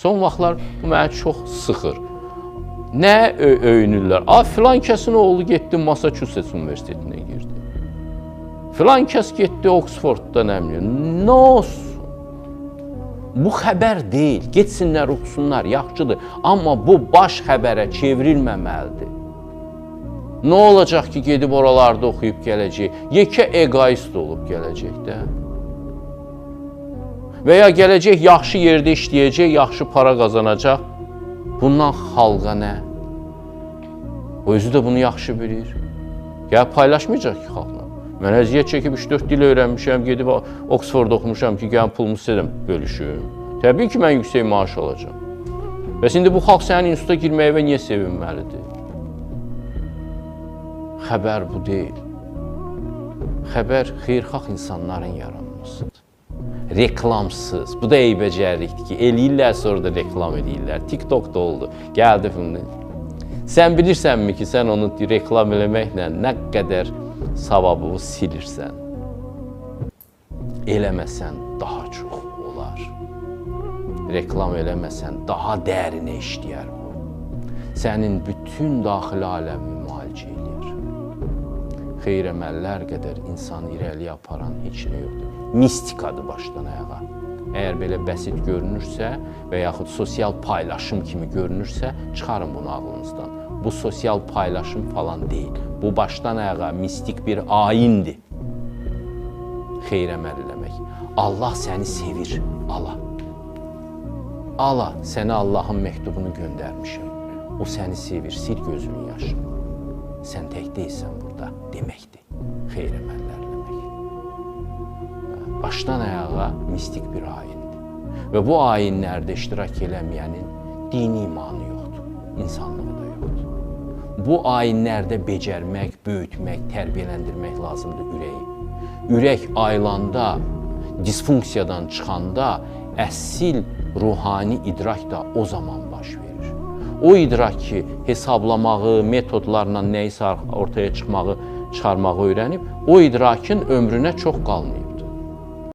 Son vaxtlar bu mənə çox sıxır. Nə öyünürlər? Filan kəsin oğlu getdi Massachusetts Universitetinə girdi. Filan kəs getdi Oxfordda nə bilim. Nə olsun? Bu xəbər deyil. Getsinlər, oxusunlar, yaxşıdır. Amma bu baş xəbərə çevrilməməlidir. Nə olacaq ki, gedib oralarda oxuyub gələcək? Yekə egoist olub gələcək də. Və ya gələcək yaxşı yerdə işləyəcək, yaxşı para qazanacaq. Bundan xalqa nə? O özü də bunu yaxşı bilir. Ya paylaşmayacaq ki, xalqla. Mən əziyyət çəkib 3-4 dil öyrənmişəm, gedib Oxford oxumuşam ki, gəlin pulumu sizə bölüşüm. Təbii ki, mən yüksək maaş alacağam. Bəs indi bu xalq sənin instituta girməyə və niyə sevinməlidir? Xəbər bu deyil. Xəbər xeyirxah insanların yaranmasıdır. Reklamsız. Bu da eybəcərlikdir ki, eləyirlər, sonra da reklam edirlər. TikTok'da oldu. Gəldi filmdə. Sən bilirsənmi ki, sən onu reklam eləməklə nə qədər savabını silirsən? Eləməsən daha çox olar. Reklam eləməsən daha dərinə işləyər bu. Sənin bütün daxili aləmi müalicə edir. Xeyr əməllər qədər insanı irəliyə aparan heç nə yoxdur. Mistikadır başdan ayağa. Əgər belə bəsit görünürsə və yaxud sosial paylaşım kimi görünürsə, çıxarın bunu ağlınızdan. Bu sosial paylaşım falan deyil. Bu başdan ayağa mistik bir ayindir. Xeyr əməl eləmək. Allah səni sevir. Allah. Allah, sənə Allahın məktubunu göndərmişəm. O səni sevir. Sil gözünün yaşını. Sən tək deyilsən burada deməkdir. Xeyr əməllər eləmək. Başdan ayağa mistik bir ayindir. Və bu ayinlərdə iştirak eləməyənin dini imanı yoxdur, insanlığı da yoxdur. Bu ayinlərdə becərmək, böyütmək, tərbiyələndirmək lazımdır ürəyi. Ürək ayılanda, disfunksiyadan çıxanda əsl ruhani idrak da o zaman baş verir. O idrak ki, hesablamağı, metodlarla nəyisə ortaya çıxmağı, çıxarmağı öyrənib, o idrakın ömrünə çox qalmayıb.